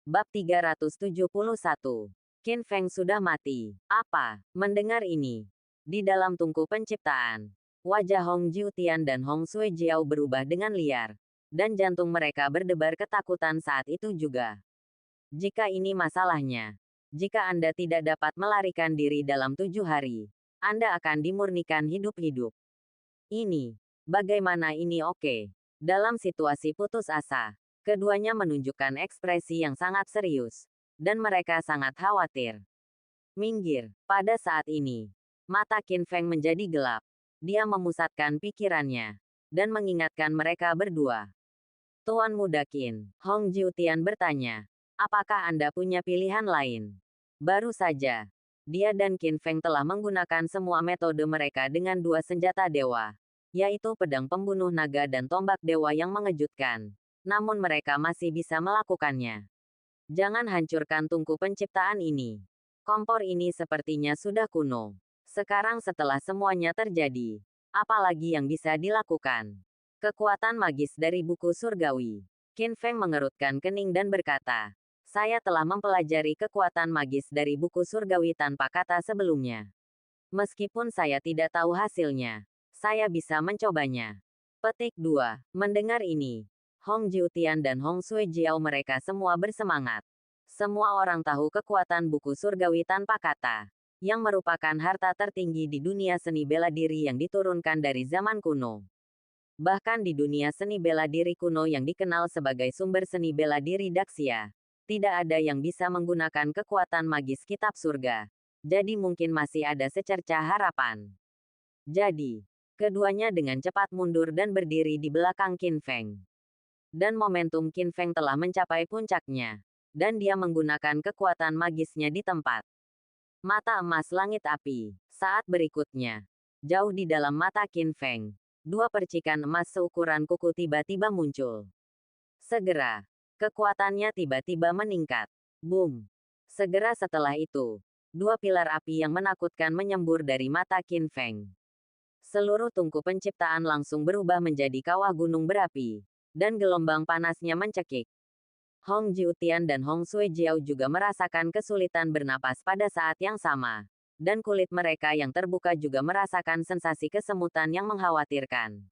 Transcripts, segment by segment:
Bab 371. Qin Feng sudah mati. Apa? Mendengar ini. Di dalam tungku penciptaan, wajah Hong Jiutian dan Hong Sui Jiao berubah dengan liar. Dan jantung mereka berdebar ketakutan saat itu juga. Jika ini masalahnya. Jika Anda tidak dapat melarikan diri dalam 7 hari, Anda akan dimurnikan hidup-hidup. Ini. Bagaimana ini oke? Dalam situasi putus asa, keduanya menunjukkan ekspresi yang sangat serius. Dan mereka sangat khawatir. Minggir. Pada saat ini, mata Qin Feng menjadi gelap. Dia memusatkan pikirannya. Dan mengingatkan mereka berdua. Tuan Muda Qin, Hong Jiutian bertanya. Apakah Anda punya pilihan lain? Baru saja, dia dan Qin Feng telah menggunakan semua metode mereka dengan 2 senjata dewa. Yaitu pedang pembunuh naga dan tombak dewa yang mengejutkan. Namun mereka masih bisa melakukannya. Jangan hancurkan tungku penciptaan ini. Kompor ini sepertinya sudah kuno. Sekarang setelah semuanya terjadi, apalagi yang bisa dilakukan? Kekuatan magis dari buku surgawi. Qin Feng mengerutkan kening dan berkata, saya telah mempelajari kekuatan magis dari buku surgawi tanpa kata sebelumnya. Meskipun saya tidak tahu hasilnya, saya bisa mencobanya. Petik 2. Mendengar ini, Hong Jiutian dan Hong Sui Jiao mereka semua bersemangat. Semua orang tahu kekuatan buku surgawi tanpa kata, yang merupakan harta tertinggi di dunia seni bela diri yang diturunkan dari zaman kuno. Bahkan di dunia seni bela diri kuno yang dikenal sebagai sumber seni bela diri Daxia, tidak ada yang bisa menggunakan kekuatan magis kitab surga. Jadi mungkin masih ada secercah harapan. Jadi, keduanya dengan cepat mundur dan berdiri di belakang Qin Feng. Dan momentum Qin Feng telah mencapai puncaknya. Dan dia menggunakan kekuatan magisnya di tempat. Mata emas langit api. Saat berikutnya, jauh di dalam mata Qin Feng, 2 percikan emas seukuran kuku tiba-tiba muncul. Segera, kekuatannya tiba-tiba meningkat. Boom! Segera setelah itu, 2 pilar api yang menakutkan menyembur dari mata Qin Feng. Seluruh tungku penciptaan langsung berubah menjadi kawah gunung berapi. Dan gelombang panasnya mencekik. Hong Jiutian dan Hong Sui Jiao juga merasakan kesulitan bernapas pada saat yang sama. Dan kulit mereka yang terbuka juga merasakan sensasi kesemutan yang mengkhawatirkan.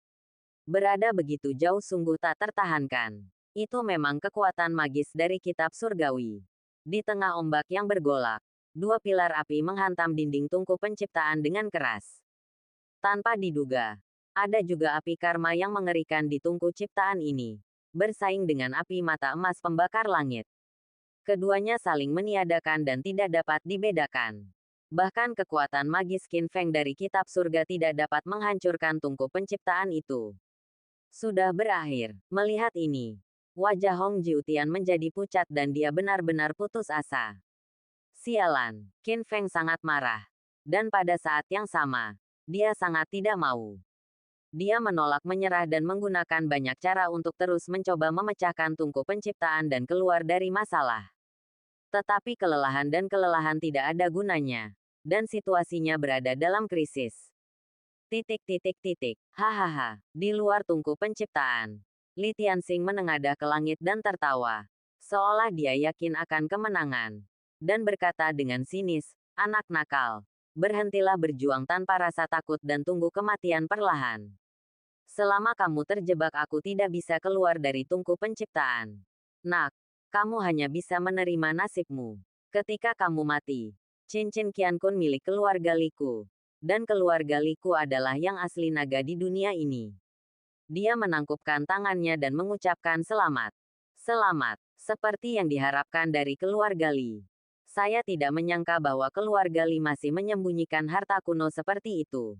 Berada begitu jauh sungguh tak tertahankan. Itu memang kekuatan magis dari kitab surgawi. Di tengah ombak yang bergolak, 2 pilar api menghantam dinding tungku penciptaan dengan keras. Tanpa diduga, ada juga api karma yang mengerikan di tungku ciptaan ini. Bersaing dengan api mata emas pembakar langit. Keduanya saling meniadakan dan tidak dapat dibedakan. Bahkan kekuatan magis Qin Feng dari kitab surga tidak dapat menghancurkan tungku penciptaan itu. Sudah berakhir. Melihat ini, wajah Hong Jiutian menjadi pucat dan dia benar-benar putus asa. Sialan, Qin Feng sangat marah. Dan pada saat yang sama, dia sangat tidak mau. Dia menolak menyerah dan menggunakan banyak cara untuk terus mencoba memecahkan tungku penciptaan dan keluar dari masalah. Tetapi kelelahan dan kelelahan tidak ada gunanya. Dan situasinya berada dalam krisis. Hahaha. Di luar tungku penciptaan, Li Tianxing menengadah ke langit dan tertawa. Seolah dia yakin akan kemenangan. Dan berkata dengan sinis, anak nakal, berhentilah berjuang tanpa rasa takut dan tunggu kematian perlahan. Selama kamu terjebak aku tidak bisa keluar dari tungku penciptaan. Nak, kamu hanya bisa menerima nasibmu. Ketika kamu mati, cincin Qiankun milik keluarga Liku. Dan keluarga Liku adalah yang asli naga di dunia ini. Dia menangkupkan tangannya dan mengucapkan selamat. Selamat, seperti yang diharapkan dari keluarga Li. Saya tidak menyangka bahwa keluarga Li masih menyembunyikan harta kuno seperti itu.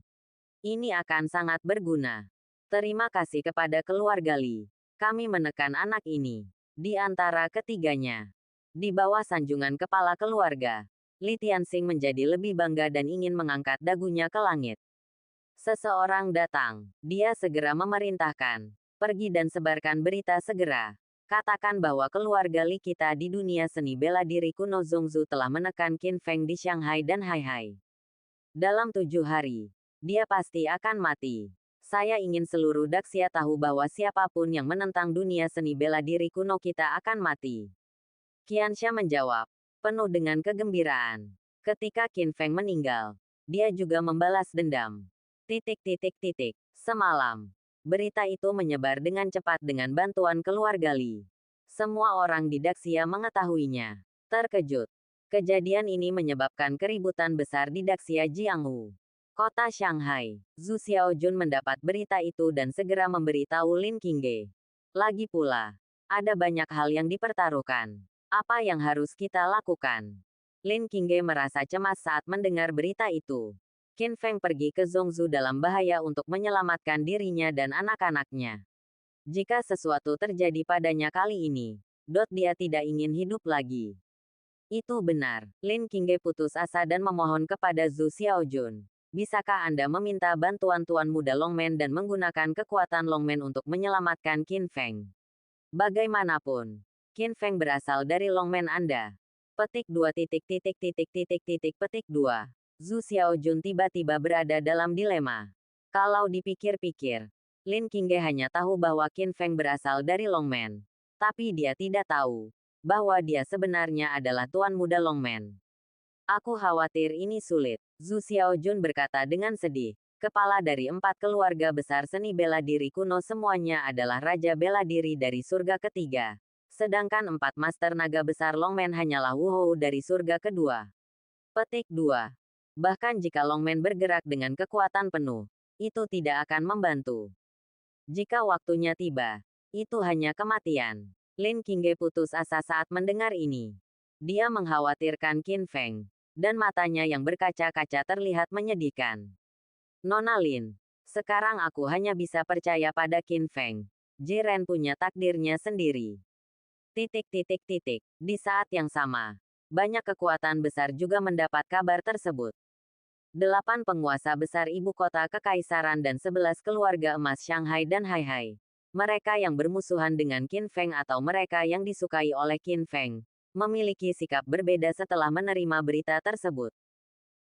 Ini akan sangat berguna. Terima kasih kepada keluarga Li. Kami menekan anak ini. Di antara ketiganya, di bawah sanjungan kepala keluarga, Li Tianxing menjadi lebih bangga dan ingin mengangkat dagunya ke langit. Seseorang datang. Dia segera memerintahkan. Pergi dan sebarkan berita segera. Katakan bahwa keluarga Li kita di dunia seni bela diri kuno Zhongzhou telah menekan Qin Feng di Shanghai dan Haihai. Dalam 7 hari, dia pasti akan mati. Saya ingin seluruh Daxia tahu bahwa siapapun yang menentang dunia seni bela diri kuno kita akan mati. Qiansha menjawab, penuh dengan kegembiraan. Ketika Qin Feng meninggal, dia juga membalas dendam. Semalam, berita itu menyebar dengan cepat dengan bantuan keluarga Li. Semua orang di Daxia mengetahuinya. Terkejut. Kejadian ini menyebabkan keributan besar di Daxia Jianghu. Kota Shanghai. Zhu Xiaojun mendapat berita itu dan segera memberitahu Lin Qingge. Lagi pula, ada banyak hal yang dipertaruhkan. Apa yang harus kita lakukan? Lin Qingge merasa cemas saat mendengar berita itu. Qin Feng pergi ke Zhongzhou dalam bahaya untuk menyelamatkan dirinya dan anak-anaknya. Jika sesuatu terjadi padanya kali ini, dia tidak ingin hidup lagi. Itu benar. Lin Qingge putus asa dan memohon kepada Zhu Xiaojun. Bisakah Anda meminta bantuan Tuan Muda Longmen dan menggunakan kekuatan Longmen untuk menyelamatkan Qin Feng? Bagaimanapun, Qin Feng berasal dari Longmen Anda. Petik 2. Zhu Xiaojun tiba-tiba berada dalam dilema. Kalau dipikir-pikir, Lin Qingge hanya tahu bahwa Qin Feng berasal dari Longmen. Tapi dia tidak tahu bahwa dia sebenarnya adalah Tuan Muda Longmen. Aku khawatir ini sulit, Zhu Xiaojun berkata dengan sedih. Kepala dari 4 keluarga besar seni bela diri kuno semuanya adalah Raja Bela Diri dari surga ketiga. Sedangkan 4 Master Naga Besar Longmen hanyalah Wuhou dari surga kedua. Petik 2. Bahkan jika Longmen bergerak dengan kekuatan penuh, itu tidak akan membantu. Jika waktunya tiba, itu hanya kematian. Lin Qingge putus asa saat mendengar ini. Dia mengkhawatirkan Qin Feng, dan matanya yang berkaca-kaca terlihat menyedihkan. Nona Lin, sekarang aku hanya bisa percaya pada Qin Feng. Jiren punya takdirnya sendiri. Di saat yang sama, banyak kekuatan besar juga mendapat kabar tersebut. 8 penguasa besar ibu kota kekaisaran dan 11 keluarga emas Shanghai dan Haihai. Mereka yang bermusuhan dengan Qin Feng atau mereka yang disukai oleh Qin Feng, memiliki sikap berbeda setelah menerima berita tersebut.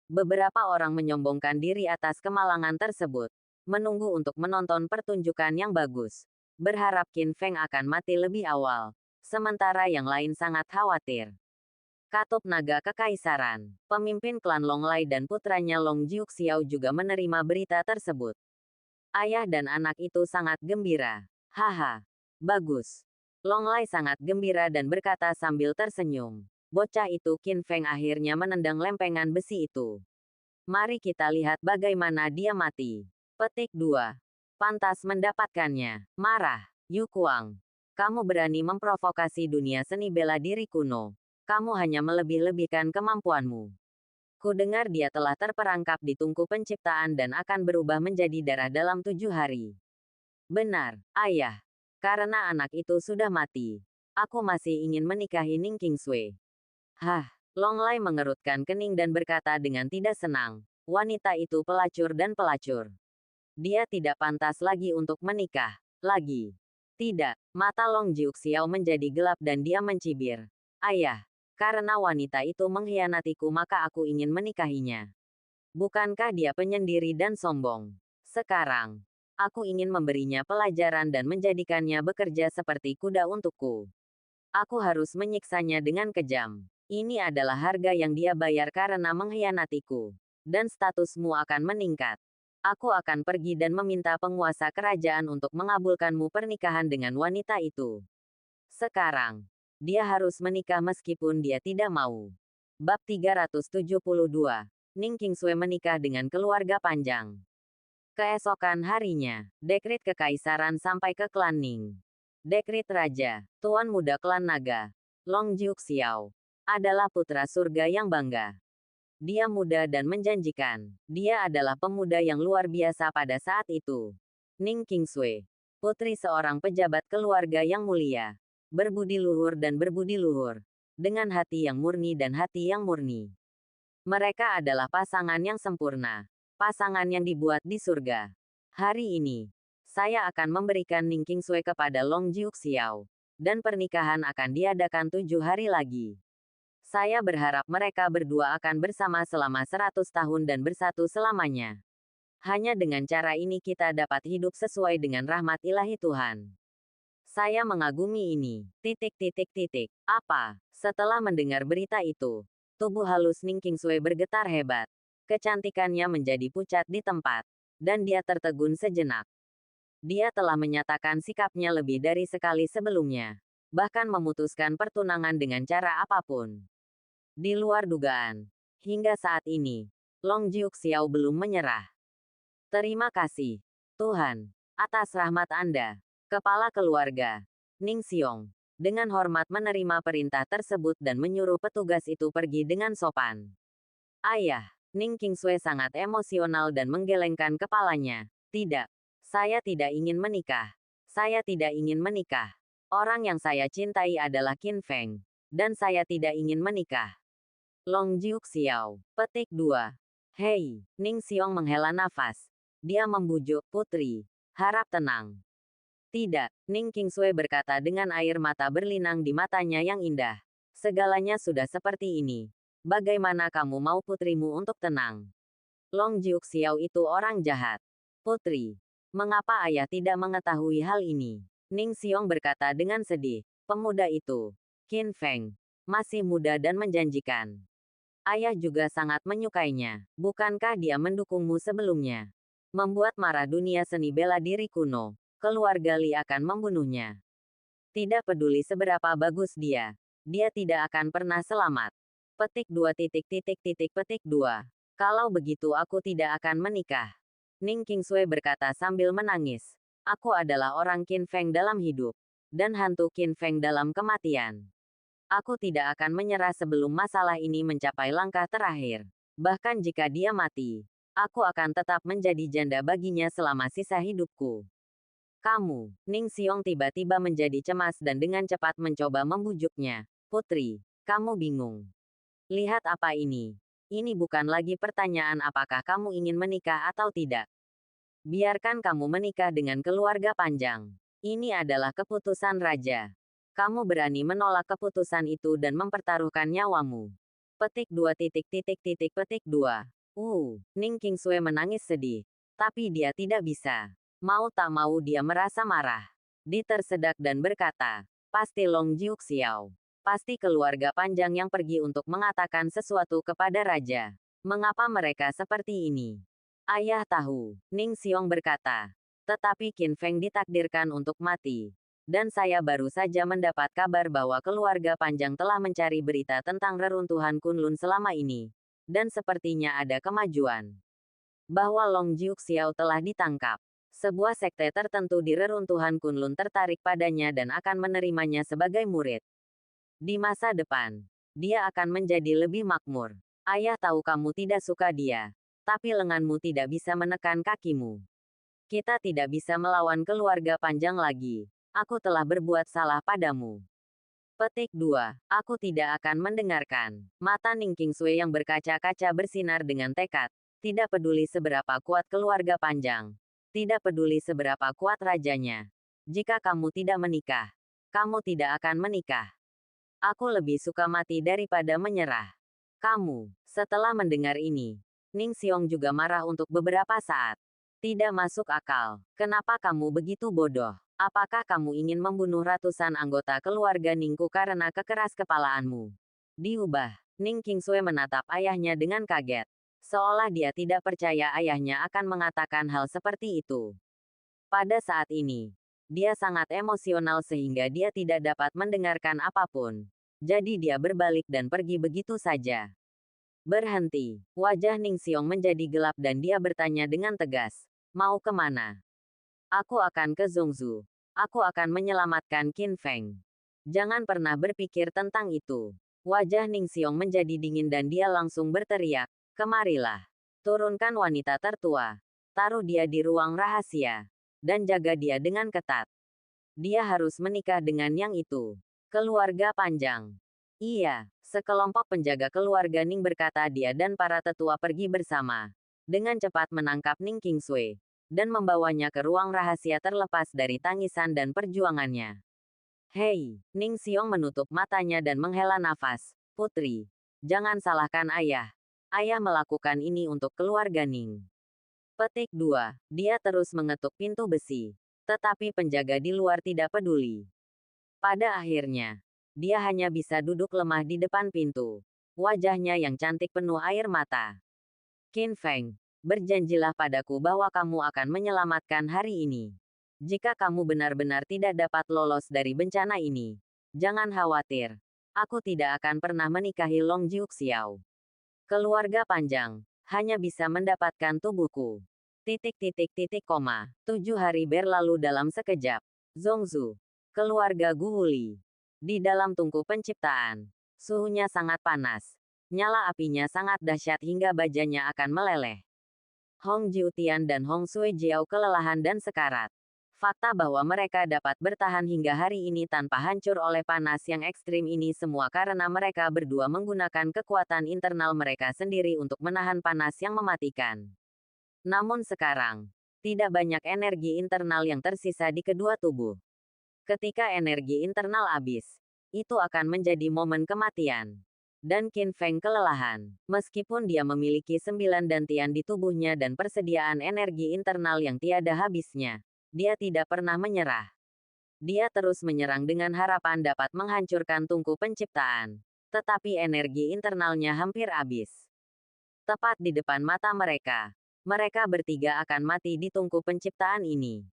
Beberapa orang menyombongkan diri atas kemalangan tersebut, menunggu untuk menonton pertunjukan yang bagus, berharap Qin Feng akan mati lebih awal, sementara yang lain sangat khawatir. Katup Naga Kekaisaran, pemimpin klan Longlai dan putranya Long Jiuxiao juga menerima berita tersebut. Ayah dan anak itu sangat gembira. Haha, bagus. Longlai sangat gembira dan berkata sambil tersenyum. Bocah itu Qin Feng akhirnya menendang lempengan besi itu. Mari kita lihat bagaimana dia mati. Petik 2. Pantas mendapatkannya. Marah. Yu Kuang. Kamu berani memprovokasi dunia seni bela diri kuno. Kamu hanya melebih-lebihkan kemampuanmu. Ku dengar dia telah terperangkap di tungku penciptaan dan akan berubah menjadi darah dalam 7 hari. Benar, ayah. Karena anak itu sudah mati, aku masih ingin menikahi Ning Qingsui. Hah, Longlai mengerutkan kening dan berkata dengan tidak senang. Wanita itu pelacur dan pelacur. Dia tidak pantas lagi untuk menikah. Lagi. Tidak, mata Long Jiuxiao menjadi gelap dan dia mencibir. Ayah, karena wanita itu mengkhianatiku maka aku ingin menikahinya. Bukankah dia penyendiri dan sombong? Sekarang, aku ingin memberinya pelajaran dan menjadikannya bekerja seperti kuda untukku. Aku harus menyiksanya dengan kejam. Ini adalah harga yang dia bayar karena mengkhianatiku. Dan statusmu akan meningkat. Aku akan pergi dan meminta penguasa kerajaan untuk mengabulkanmu pernikahan dengan wanita itu. Sekarang, dia harus menikah meskipun dia tidak mau. Bab 372. Ning Qingsui menikah dengan keluarga panjang. Keesokan harinya, dekrit kekaisaran sampai ke klan Ning. Dekrit Raja, Tuan Muda Klan Naga, Long Jiuxiao, adalah putra surga yang bangga. Dia muda dan menjanjikan. Dia adalah pemuda yang luar biasa pada saat itu. Ning Qingsui, putri seorang pejabat keluarga yang mulia, berbudi luhur dan berbudi luhur, dengan hati yang murni dan hati yang murni. Mereka adalah pasangan yang sempurna. Pasangan yang dibuat di surga. Hari ini, saya akan memberikan Ning Qingsui kepada Long Jiuxiao, dan pernikahan akan diadakan 7 hari lagi. Saya berharap mereka berdua akan bersama selama 100 tahun dan bersatu selamanya. Hanya dengan cara ini kita dapat hidup sesuai dengan rahmat ilahi Tuhan. Saya mengagumi ini. Titik titik titik. Apa? Setelah mendengar berita itu, tubuh halus Ning Qingsui bergetar hebat. Kecantikannya menjadi pucat di tempat, dan dia tertegun sejenak. Dia telah menyatakan sikapnya lebih dari sekali sebelumnya, bahkan memutuskan pertunangan dengan cara apapun. Di luar dugaan, hingga saat ini, Long Jiuxiao belum menyerah. Terima kasih, Tuhan, atas rahmat Anda. Kepala keluarga, Ning Xiong, dengan hormat menerima perintah tersebut dan menyuruh petugas itu pergi dengan sopan. Ayah, Ning Qingsui sangat emosional dan menggelengkan kepalanya. Tidak, saya tidak ingin menikah. Saya tidak ingin menikah. Orang yang saya cintai adalah Qin Feng, dan saya tidak ingin menikah. Long Jiuxiao, petik 2. Hei, Ning Xiong menghela nafas. Dia membujuk putri. Harap tenang. Tidak, Ning Qingsui berkata dengan air mata berlinang di matanya yang indah. Segalanya sudah seperti ini. Bagaimana kamu mau putrimu untuk tenang? Long Jiuxiao itu orang jahat. Putri, mengapa ayah tidak mengetahui hal ini? Ning Xiong berkata dengan sedih. Pemuda itu, Qin Feng, masih muda dan menjanjikan. Ayah juga sangat menyukainya. Bukankah dia mendukungmu sebelumnya? Membuat marah dunia seni bela diri kuno. Keluarga Li akan membunuhnya. Tidak peduli seberapa bagus dia tidak akan pernah selamat. Petik 2 titik titik titik petik 2. Kalau begitu aku tidak akan menikah. Ning Qingsui berkata sambil menangis. Aku adalah orang Qin Feng dalam hidup, dan hantu Qin Feng dalam kematian. Aku tidak akan menyerah sebelum masalah ini mencapai langkah terakhir. Bahkan jika dia mati, aku akan tetap menjadi janda baginya selama sisa hidupku. Kamu, Ning Xiong tiba-tiba menjadi cemas dan dengan cepat mencoba membujuknya. Putri, kamu bingung. Lihat apa ini. Ini bukan lagi pertanyaan apakah kamu ingin menikah atau tidak. Biarkan kamu menikah dengan keluarga panjang. Ini adalah keputusan raja. Kamu berani menolak keputusan itu dan mempertaruhkan nyawamu. Petik 2 titik titik titik petik 2. Ning Qingsui menangis sedih. Tapi dia tidak bisa. Mau tak mau dia merasa marah. Dia tersedak dan berkata, pasti Long Jiuxiao. Pasti keluarga panjang yang pergi untuk mengatakan sesuatu kepada raja. Mengapa mereka seperti ini? Ayah tahu, Ning Xiong berkata. Tetapi Qin Feng ditakdirkan untuk mati. Dan saya baru saja mendapat kabar bahwa keluarga panjang telah mencari berita tentang reruntuhan Kunlun selama ini. Dan sepertinya ada kemajuan. Bahwa Long Jiuxiao telah ditangkap. Sebuah sekte tertentu di reruntuhan Kunlun tertarik padanya dan akan menerimanya sebagai murid. Di masa depan, dia akan menjadi lebih makmur. Ayah tahu kamu tidak suka dia. Tapi lenganmu tidak bisa menekan kakimu. Kita tidak bisa melawan keluarga panjang lagi. Aku telah berbuat salah padamu. Petik 2. Aku tidak akan mendengarkan. Mata Ning Qingsui yang berkaca-kaca bersinar dengan tekad. Tidak peduli seberapa kuat keluarga panjang. Tidak peduli seberapa kuat rajanya. Jika kamu tidak menikah, kamu tidak akan menikah. Aku lebih suka mati daripada menyerah. Kamu, setelah mendengar ini, Ning Xiong juga marah untuk beberapa saat. Tidak masuk akal. Kenapa kamu begitu bodoh? Apakah kamu ingin membunuh ratusan anggota keluarga Ningku karena kekeras kepalaanmu? Diubah. Ning Qingsui menatap ayahnya dengan kaget. Seolah dia tidak percaya ayahnya akan mengatakan hal seperti itu. Pada saat ini, dia sangat emosional sehingga dia tidak dapat mendengarkan apapun. Jadi dia berbalik dan pergi begitu saja. Berhenti. Wajah Ning Xiong menjadi gelap dan dia bertanya dengan tegas. Mau kemana? Aku akan ke Zhongzhou. Aku akan menyelamatkan Qin Feng. Jangan pernah berpikir tentang itu. Wajah Ning Xiong menjadi dingin dan dia langsung berteriak. Kemarilah. Turunkan wanita tertua. Taruh dia di ruang rahasia. Dan jaga dia dengan ketat. Dia harus menikah dengan yang itu. Keluarga panjang. Iya, sekelompok penjaga keluarga Ning berkata dia dan para tetua pergi bersama. Dengan cepat menangkap Ning Qingsui. Dan membawanya ke ruang rahasia terlepas dari tangisan dan perjuangannya. Hei, Ning Xiong menutup matanya dan menghela nafas. Putri, jangan salahkan ayah. Ayah melakukan ini untuk keluarga Ning. Petik 2. Dia terus mengetuk pintu besi. Tetapi penjaga di luar tidak peduli. Pada akhirnya, dia hanya bisa duduk lemah di depan pintu. Wajahnya yang cantik penuh air mata. Qin Feng, berjanjilah padaku bahwa kamu akan menyelamatkan hari ini. Jika kamu benar-benar tidak dapat lolos dari bencana ini, jangan khawatir. Aku tidak akan pernah menikahi Long Jiuxiao. Keluarga panjang, hanya bisa mendapatkan tubuhku. 7 hari berlalu dalam sekejap. Zhongzhou, keluarga Guhuli. Di dalam tungku penciptaan, suhunya sangat panas. Nyala apinya sangat dahsyat hingga bajanya akan meleleh. Hong Jiutian dan Hong Suejiao kelelahan dan sekarat. Fakta bahwa mereka dapat bertahan hingga hari ini tanpa hancur oleh panas yang ekstrim ini semua karena mereka berdua menggunakan kekuatan internal mereka sendiri untuk menahan panas yang mematikan. Namun sekarang, tidak banyak energi internal yang tersisa di kedua tubuh. Ketika energi internal habis, itu akan menjadi momen kematian. Dan Qin Feng kelelahan. Meskipun dia memiliki 9 dantian di tubuhnya dan persediaan energi internal yang tiada habisnya, dia tidak pernah menyerah. Dia terus menyerang dengan harapan dapat menghancurkan tungku penciptaan. Tetapi energi internalnya hampir habis. Tepat di depan mata mereka, mereka bertiga akan mati di tungku penciptaan ini.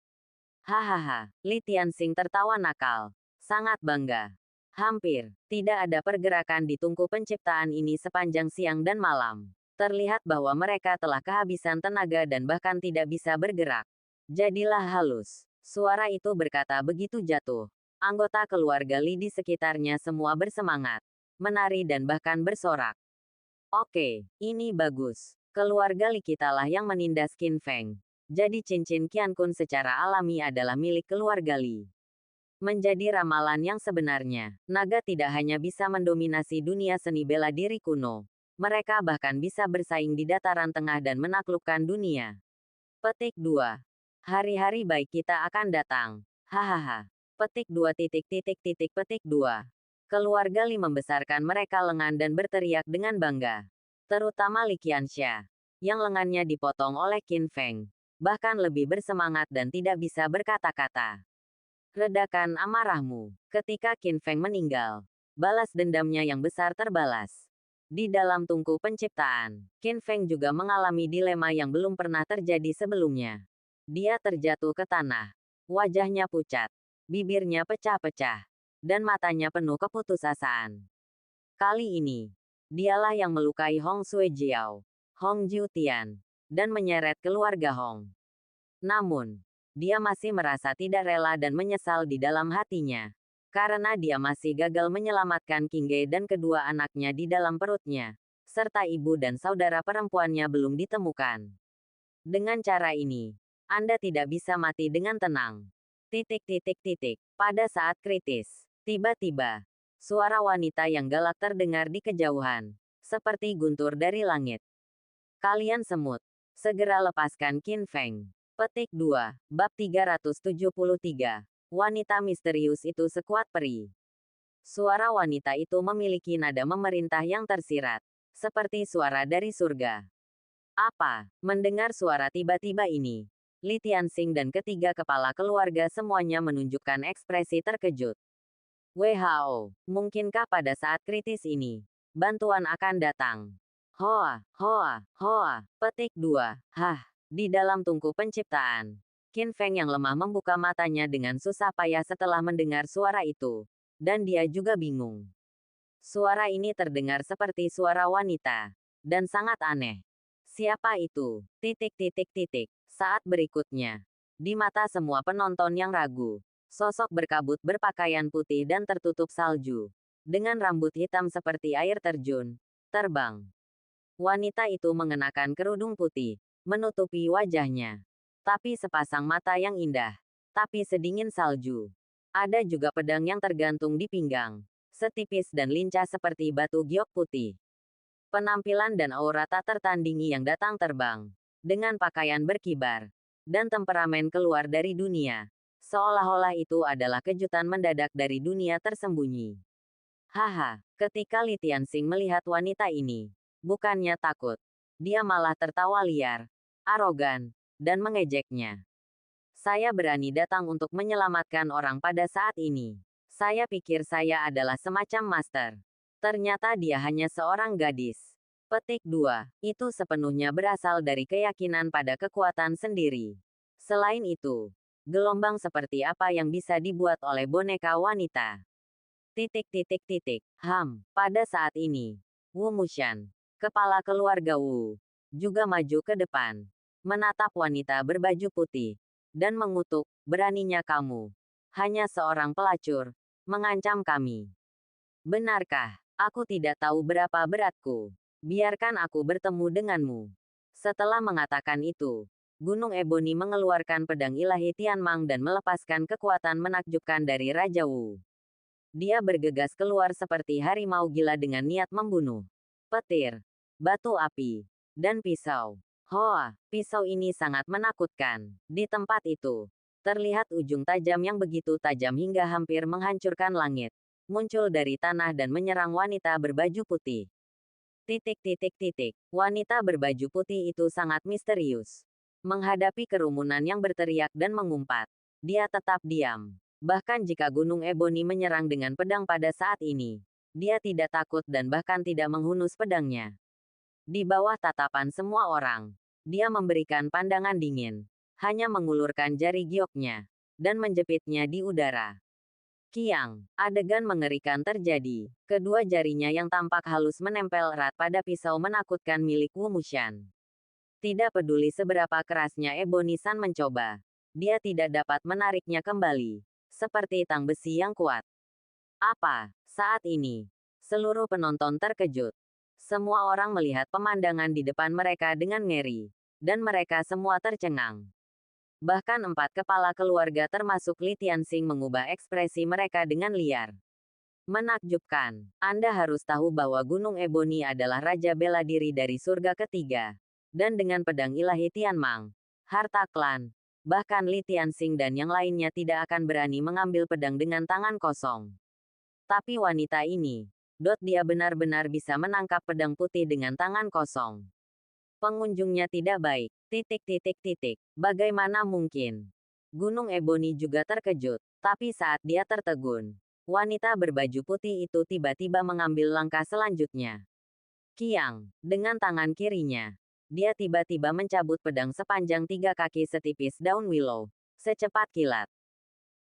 Hahaha, Li Tianxing tertawa nakal. Sangat bangga. Hampir tidak ada pergerakan di tungku penciptaan ini sepanjang siang dan malam. Terlihat bahwa mereka telah kehabisan tenaga dan bahkan tidak bisa bergerak. Jadilah halus. Suara itu berkata begitu jatuh. Anggota keluarga Li di sekitarnya semua bersemangat, menari dan bahkan bersorak. Oke, ini bagus. Keluarga Li kitalah yang menindas Qin Feng. Jadi cincin Qiankun secara alami adalah milik keluarga Li. Menjadi ramalan yang sebenarnya, naga tidak hanya bisa mendominasi dunia seni bela diri kuno. Mereka bahkan bisa bersaing di dataran tengah dan menaklukkan dunia. Petik 2. Hari-hari baik kita akan datang. Hahaha. Petik 2. Petik 2. Keluarga Li membesarkan mereka lengan dan berteriak dengan bangga. Terutama Li Qianxia, yang lengannya dipotong oleh Qin Feng. Bahkan lebih bersemangat dan tidak bisa berkata-kata. Redakan amarahmu. Ketika Qin Feng meninggal, balas dendamnya yang besar terbalas. Di dalam tungku penciptaan, Qin Feng juga mengalami dilema yang belum pernah terjadi sebelumnya. Dia terjatuh ke tanah. Wajahnya pucat, bibirnya pecah-pecah, dan matanya penuh keputusasaan. Kali ini, dialah yang melukai Hong Suejiao, Hong Jiutian, dan menyeret keluarga Hong. Namun, dia masih merasa tidak rela dan menyesal di dalam hatinya. Karena dia masih gagal menyelamatkan Qingge dan kedua anaknya di dalam perutnya. Serta ibu dan saudara perempuannya belum ditemukan. Dengan cara ini, Anda tidak bisa mati dengan tenang. Pada saat kritis, tiba-tiba, suara wanita yang galak terdengar di kejauhan. Seperti guntur dari langit. Kalian semut, segera lepaskan Qin Feng. Petik 2, bab 373. Wanita misterius itu sekuat peri. Suara wanita itu memiliki nada memerintah yang tersirat, seperti suara dari surga. Apa? Mendengar suara tiba-tiba ini, Li Tianxing dan ketiga kepala keluarga semuanya menunjukkan ekspresi terkejut. WHO, mungkinkah pada saat kritis ini, bantuan akan datang? Hoa, hoa, hoa. Petik 2, hah. Di dalam tungku penciptaan, Qin Feng yang lemah membuka matanya dengan susah payah setelah mendengar suara itu. Dan dia juga bingung. Suara ini terdengar seperti suara wanita. Dan sangat aneh. Siapa itu? Saat berikutnya, di mata semua penonton yang ragu, sosok berkabut berpakaian putih dan tertutup salju. Dengan rambut hitam seperti air terjun, terbang. Wanita itu mengenakan kerudung putih, menutupi wajahnya. Tapi sepasang mata yang indah. Tapi sedingin salju. Ada juga pedang yang tergantung di pinggang. Setipis dan lincah seperti batu giok putih. Penampilan dan aura tak tertandingi yang datang terbang. Dengan pakaian berkibar. Dan temperamen keluar dari dunia. Seolah-olah itu adalah kejutan mendadak dari dunia tersembunyi. Haha, ketika Li Tianxing melihat wanita ini, bukannya takut. Dia malah tertawa liar, arogan, dan mengejeknya. Saya berani datang untuk menyelamatkan orang pada saat ini. Saya pikir saya adalah semacam master. Ternyata dia hanya seorang gadis. Petik 2. Itu sepenuhnya berasal dari keyakinan pada kekuatan sendiri. Selain itu, gelombang seperti apa yang bisa dibuat oleh boneka wanita? Pada saat ini, Wu Mushan, kepala keluarga Wu, juga maju ke depan, menatap wanita berbaju putih, dan mengutuk, beraninya kamu, hanya seorang pelacur, mengancam kami. Benarkah? Aku tidak tahu berapa beratku. Biarkan aku bertemu denganmu. Setelah mengatakan itu, Gunung Ebony mengeluarkan pedang ilahi Tianmang dan melepaskan kekuatan menakjubkan dari Raja Wu. Dia bergegas keluar seperti harimau gila dengan niat membunuh. Petir, batu api, dan pisau. Hoa, pisau ini sangat menakutkan. Di tempat itu, terlihat ujung tajam yang begitu tajam hingga hampir menghancurkan langit. Muncul dari tanah dan menyerang wanita berbaju putih. Wanita berbaju putih itu sangat misterius. Menghadapi kerumunan yang berteriak dan mengumpat, dia tetap diam. Bahkan jika Gunung Ebony menyerang dengan pedang pada saat ini, dia tidak takut dan bahkan tidak menghunus pedangnya. Di bawah tatapan semua orang, dia memberikan pandangan dingin, hanya mengulurkan jari gioknya, dan menjepitnya di udara. Kiang, adegan mengerikan terjadi. Kedua jarinya yang tampak halus menempel erat pada pisau menakutkan milik Wu Mushan. Tidak peduli seberapa kerasnya Ebony-san mencoba, dia tidak dapat menariknya kembali. Seperti tang besi yang kuat. Apa? Saat ini, seluruh penonton terkejut. Semua orang melihat pemandangan di depan mereka dengan ngeri. Dan mereka semua tercengang. Bahkan 4 kepala keluarga termasuk Li Tianxing mengubah ekspresi mereka dengan liar. Menakjubkan. Anda harus tahu bahwa Gunung Ebony adalah raja bela diri dari surga ketiga. Dan dengan pedang ilahi Tianmang, harta klan, bahkan Li Tianxing dan yang lainnya tidak akan berani mengambil pedang dengan tangan kosong. Tapi wanita ini, dia benar-benar bisa menangkap pedang putih dengan tangan kosong. Pengunjungnya tidak baik. Bagaimana mungkin? Gunung Ebony juga terkejut. Tapi saat dia tertegun, wanita berbaju putih itu tiba-tiba mengambil langkah selanjutnya. Kiang, dengan tangan kirinya, dia tiba-tiba mencabut pedang sepanjang 3 kaki setipis daun willow, secepat kilat.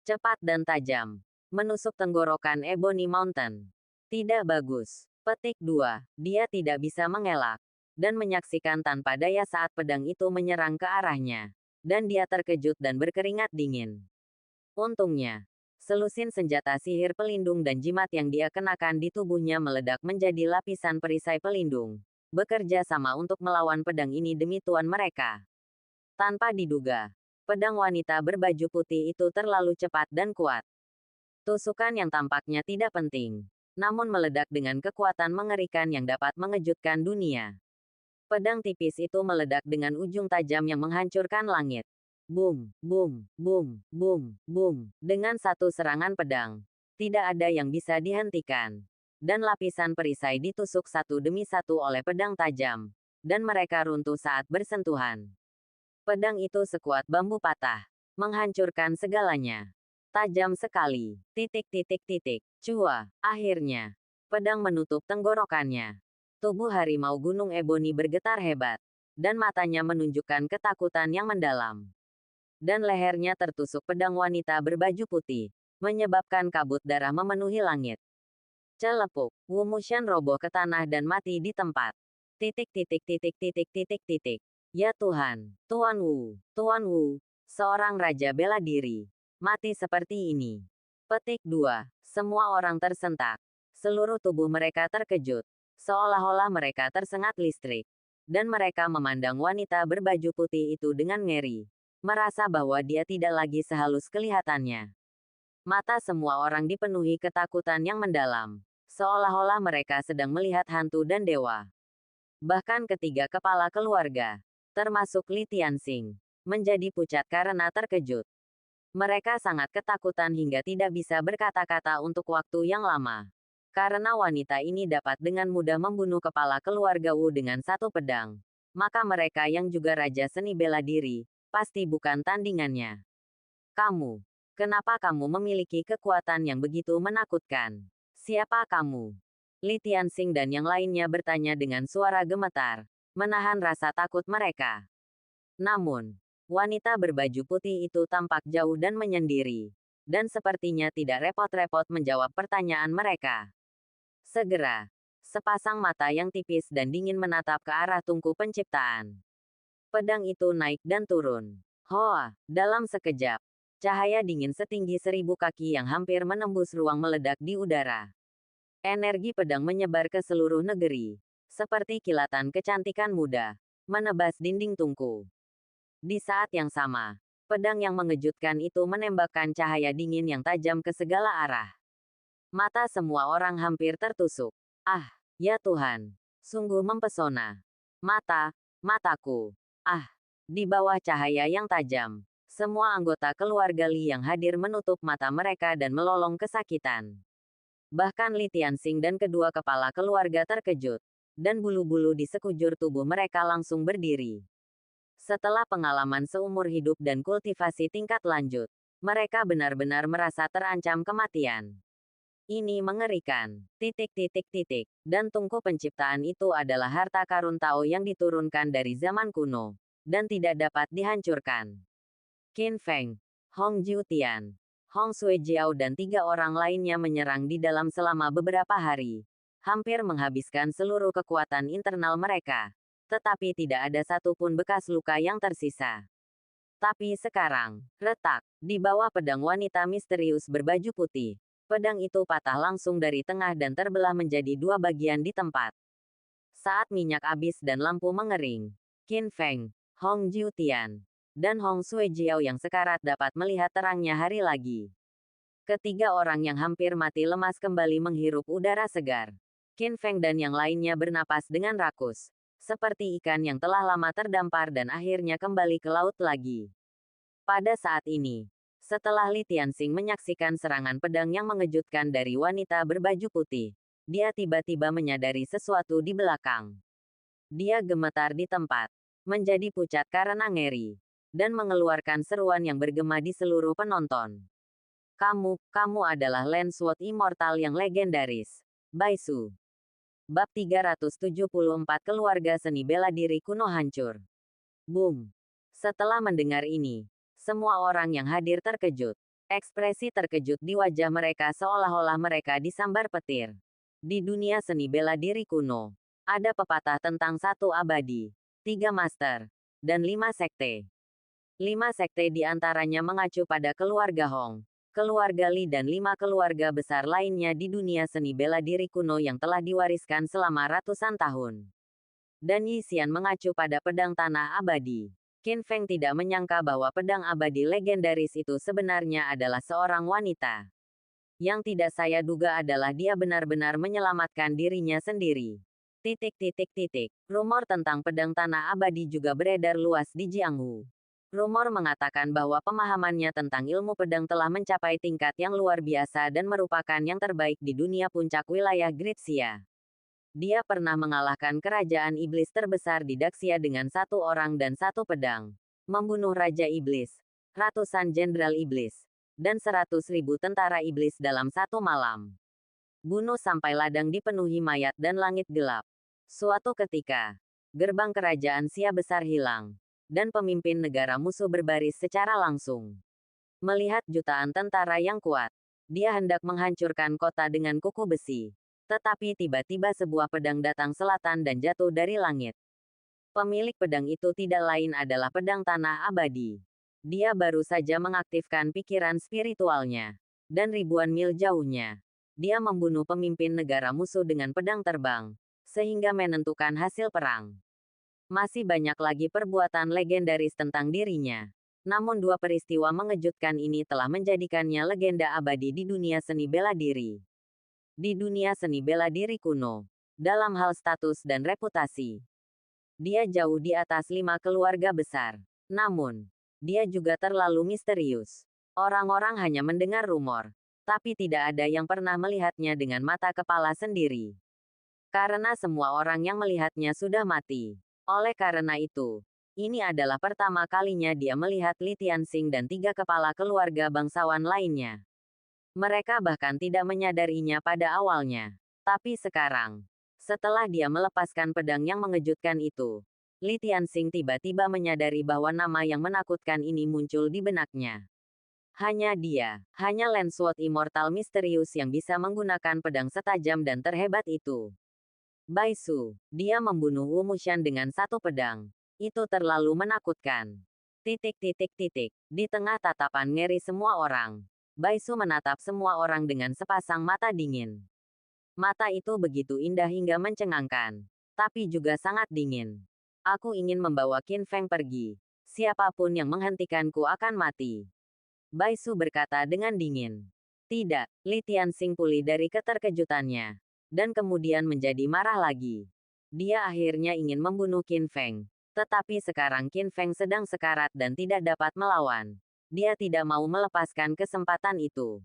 Cepat dan tajam, menusuk tenggorokan Ebony Mountain. Tidak bagus. Petik 2. Dia tidak bisa mengelak, dan menyaksikan tanpa daya saat pedang itu menyerang ke arahnya. Dan dia terkejut dan berkeringat dingin. Untungnya, selusin senjata sihir pelindung dan jimat yang dia kenakan di tubuhnya meledak menjadi lapisan perisai pelindung. Bekerja sama untuk melawan pedang ini demi tuan mereka. Tanpa diduga, pedang wanita berbaju putih itu terlalu cepat dan kuat. Tusukan yang tampaknya tidak penting, namun meledak dengan kekuatan mengerikan yang dapat mengejutkan dunia. Pedang tipis itu meledak dengan ujung tajam yang menghancurkan langit. Boom, boom, boom, boom, boom. Dengan satu serangan pedang, tidak ada yang bisa dihentikan. Dan lapisan perisai ditusuk satu demi satu oleh pedang tajam, dan mereka runtuh saat bersentuhan. Pedang itu sekuat bambu patah, menghancurkan segalanya. Tajam sekali. Cua, akhirnya, pedang menutup tenggorokannya. Tubuh harimau Gunung Ebony bergetar hebat, dan matanya menunjukkan ketakutan yang mendalam. Dan lehernya tertusuk pedang wanita berbaju putih, menyebabkan kabut darah memenuhi langit. Celepuk, Wu Mushan roboh ke tanah dan mati di tempat. Ya Tuhan, Tuan Wu, seorang raja bela diri, mati seperti ini. Petik 2. Semua orang tersentak. Seluruh tubuh mereka terkejut, seolah-olah mereka tersengat listrik. Dan mereka memandang wanita berbaju putih itu dengan ngeri, merasa bahwa dia tidak lagi sehalus kelihatannya. Mata semua orang dipenuhi ketakutan yang mendalam, seolah-olah mereka sedang melihat hantu dan dewa. Bahkan ketiga kepala keluarga, termasuk Li Tianxing, menjadi pucat karena terkejut. Mereka sangat ketakutan hingga tidak bisa berkata-kata untuk waktu yang lama. Karena wanita ini dapat dengan mudah membunuh kepala keluarga Wu dengan satu pedang, maka mereka yang juga raja seni bela diri, pasti bukan tandingannya. Kamu. Kenapa kamu memiliki kekuatan yang begitu menakutkan? Siapa kamu? Li Tianxing dan yang lainnya bertanya dengan suara gemetar, menahan rasa takut mereka. Namun, wanita berbaju putih itu tampak jauh dan menyendiri, dan sepertinya tidak repot-repot menjawab pertanyaan mereka. Segera, sepasang mata yang tipis dan dingin menatap ke arah tungku penciptaan. Pedang itu naik dan turun. Hoa, dalam sekejap, cahaya dingin setinggi 1000 kaki yang hampir menembus ruang meledak di udara. Energi pedang menyebar ke seluruh negeri, seperti kilatan kecantikan muda, menebas dinding tungku. Di saat yang sama, pedang yang mengejutkan itu menembakkan cahaya dingin yang tajam ke segala arah. Mata semua orang hampir tertusuk. Ah, ya Tuhan, sungguh mempesona. Mataku. Ah, di bawah cahaya yang tajam, semua anggota keluarga Li yang hadir menutup mata mereka dan melolong kesakitan. Bahkan Li Tianxing dan kedua kepala keluarga terkejut, dan bulu-bulu di sekujur tubuh mereka langsung berdiri. Setelah pengalaman seumur hidup dan kultivasi tingkat lanjut, mereka benar-benar merasa terancam kematian. Ini mengerikan. Dan tungku penciptaan itu adalah harta karun Tao yang diturunkan dari zaman kuno, dan tidak dapat dihancurkan. Qin Feng, Hong Jiutian, Hong Suejiao dan 3 orang lainnya menyerang di dalam selama beberapa hari, hampir menghabiskan seluruh kekuatan internal mereka. Tetapi tidak ada satupun bekas luka yang tersisa. Tapi sekarang, retak, di bawah pedang wanita misterius berbaju putih. Pedang itu patah langsung dari tengah dan terbelah menjadi 2 bagian di tempat. Saat minyak habis dan lampu mengering, Qin Feng, Hong Jiutian, dan Hong Suejiao yang sekarat dapat melihat terangnya hari lagi. Ketiga orang yang hampir mati lemas kembali menghirup udara segar. Qin Feng dan yang lainnya bernapas dengan rakus, seperti ikan yang telah lama terdampar dan akhirnya kembali ke laut lagi. Pada saat ini, setelah Li Tianxing menyaksikan serangan pedang yang mengejutkan dari wanita berbaju putih, dia tiba-tiba menyadari sesuatu di belakang. Dia gemetar di tempat, menjadi pucat karena ngeri, dan mengeluarkan seruan yang bergema di seluruh penonton. Kamu adalah Landsword Immortal yang legendaris. Baisu. Bab 374 Keluarga Seni Bela Diri Kuno Hancur. Boom. Setelah mendengar ini, semua orang yang hadir terkejut. Ekspresi terkejut di wajah mereka seolah-olah mereka disambar petir. Di dunia seni bela diri kuno, ada pepatah tentang 1 abadi, 3 master, dan 5 sekte. 5 sekte di antaranya mengacu pada keluarga Hong, keluarga Li dan 5 keluarga besar lainnya di dunia seni bela diri kuno yang telah diwariskan selama ratusan tahun. Dan Yi Xian mengacu pada pedang tanah abadi. Qin Feng tidak menyangka bahwa pedang abadi legendaris itu sebenarnya adalah seorang wanita. Yang tidak saya duga adalah dia benar-benar menyelamatkan dirinya sendiri. Rumor tentang pedang tanah abadi juga beredar luas di Jianghu. Rumor mengatakan bahwa pemahamannya tentang ilmu pedang telah mencapai tingkat yang luar biasa dan merupakan yang terbaik di dunia puncak wilayah Gritsia. Dia pernah mengalahkan kerajaan iblis terbesar di Daxia dengan 1 orang dan 1 pedang, membunuh Raja Iblis, ratusan jenderal iblis, dan 100.000 tentara iblis dalam 1 malam. Bunuh sampai ladang dipenuhi mayat dan langit gelap. Suatu ketika, gerbang kerajaan Xia besar hilang, dan pemimpin negara musuh berbaris secara langsung. Melihat jutaan tentara yang kuat, dia hendak menghancurkan kota dengan kuku besi. Tetapi tiba-tiba sebuah pedang datang selatan dan jatuh dari langit. Pemilik pedang itu tidak lain adalah pedang tanah abadi. Dia baru saja mengaktifkan pikiran spiritualnya. Dan ribuan mil jauhnya, dia membunuh pemimpin negara musuh dengan pedang terbang, sehingga menentukan hasil perang. Masih banyak lagi perbuatan legendaris tentang dirinya. Namun 2 peristiwa mengejutkan ini telah menjadikannya legenda abadi di dunia seni bela diri. Di dunia seni bela diri kuno, dalam hal status dan reputasi, dia jauh di atas 5 keluarga besar. Namun, dia juga terlalu misterius. Orang-orang hanya mendengar rumor, tapi tidak ada yang pernah melihatnya dengan mata kepala sendiri. Karena semua orang yang melihatnya sudah mati. Oleh karena itu, Ini adalah pertama kalinya dia melihat Li Tianxing dan 3 kepala keluarga bangsawan lainnya. Mereka bahkan tidak menyadarinya pada awalnya. Tapi sekarang, setelah dia melepaskan pedang yang mengejutkan itu, Li Tianxing tiba-tiba menyadari bahwa nama yang menakutkan ini muncul di benaknya. Hanya dia, hanya Lancelot Immortal misterius yang bisa menggunakan pedang setajam dan terhebat itu. Bai Su, dia membunuh Wu Mushan dengan satu pedang. Itu terlalu menakutkan. Di tengah tatapan ngeri semua orang, Bai Su menatap semua orang dengan sepasang mata dingin. Mata itu begitu indah hingga mencengangkan, tapi juga sangat dingin. Aku ingin membawa Qin Feng pergi. Siapapun yang menghentikanku akan mati. Bai Su berkata dengan dingin. Tidak, Li Tianxing pulih dari keterkejutannya. Dan kemudian menjadi marah lagi. Dia akhirnya ingin membunuh Qin Feng. Tetapi sekarang Qin Feng sedang sekarat dan tidak dapat melawan. Dia tidak mau melepaskan kesempatan itu.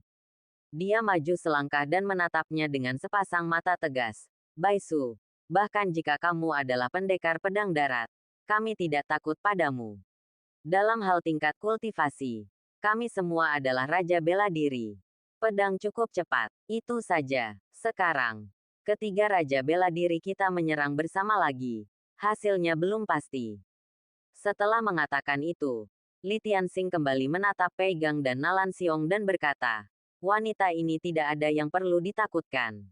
Dia maju selangkah dan menatapnya dengan sepasang mata tegas. Bai Su, bahkan jika kamu adalah pendekar pedang darat, kami tidak takut padamu. Dalam hal tingkat kultivasi, kami semua adalah raja bela diri. Pedang cukup cepat, itu saja. Sekarang, ketiga raja bela diri kita menyerang bersama lagi. Hasilnya belum pasti. Setelah mengatakan itu, Li Tianxing kembali menatap Pei Gang dan Nalan Xiong dan berkata, wanita ini tidak ada yang perlu ditakutkan.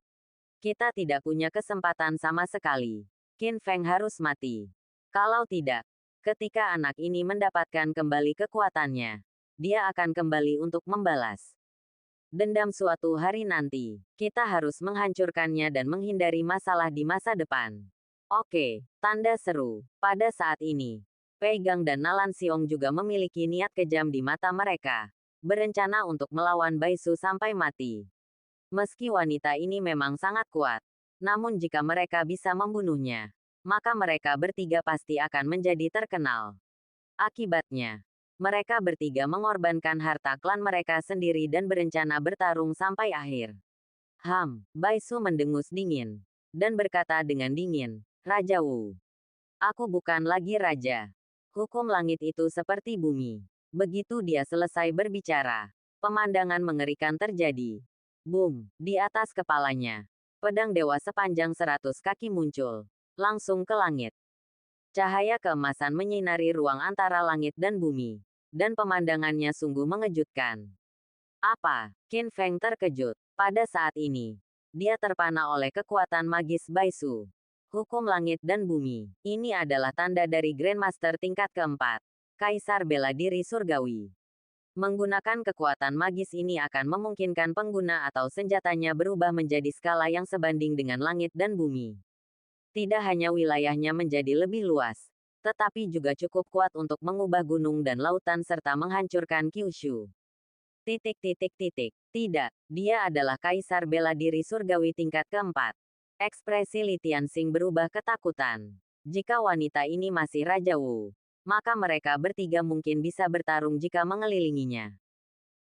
Kita tidak punya kesempatan sama sekali. Qin Feng harus mati. Kalau tidak, ketika anak ini mendapatkan kembali kekuatannya, dia akan kembali untuk membalas dendam suatu hari nanti. Kita harus menghancurkannya dan menghindari masalah di masa depan. Oke, tanda seru. Pada saat ini, Pei Gang dan Nalan Xiong juga memiliki niat kejam di mata mereka. Berencana untuk melawan Bai Su sampai mati. Meski wanita ini memang sangat kuat, namun jika mereka bisa membunuhnya, maka mereka bertiga pasti akan menjadi terkenal. Akibatnya, mereka bertiga mengorbankan harta klan mereka sendiri dan berencana bertarung sampai akhir. Bai Su mendengus dingin dan berkata dengan dingin, Raja Wu. Aku bukan lagi raja. Hukum langit itu seperti bumi. Begitu dia selesai berbicara, pemandangan mengerikan terjadi. Boom, di atas kepalanya. Pedang dewa sepanjang 100 kaki muncul. Langsung ke langit. Cahaya keemasan menyinari ruang antara langit dan bumi. Dan pemandangannya sungguh mengejutkan. Apa? Qin Feng terkejut. Pada saat ini, dia terpana oleh kekuatan magis Bai Su. Hukum langit dan bumi. Ini adalah tanda dari Grandmaster tingkat keempat. Kaisar bela diri surgawi. Menggunakan kekuatan magis ini akan memungkinkan pengguna atau senjatanya berubah menjadi skala yang sebanding dengan langit dan bumi. Tidak hanya wilayahnya menjadi lebih luas, tetapi juga cukup kuat untuk mengubah gunung dan lautan serta menghancurkan Kyushu. Tidak, dia adalah kaisar bela diri surgawi tingkat keempat. Ekspresi Li Tianxing berubah ketakutan. Jika wanita ini masih Raja Wu, maka mereka bertiga mungkin bisa bertarung jika mengelilinginya.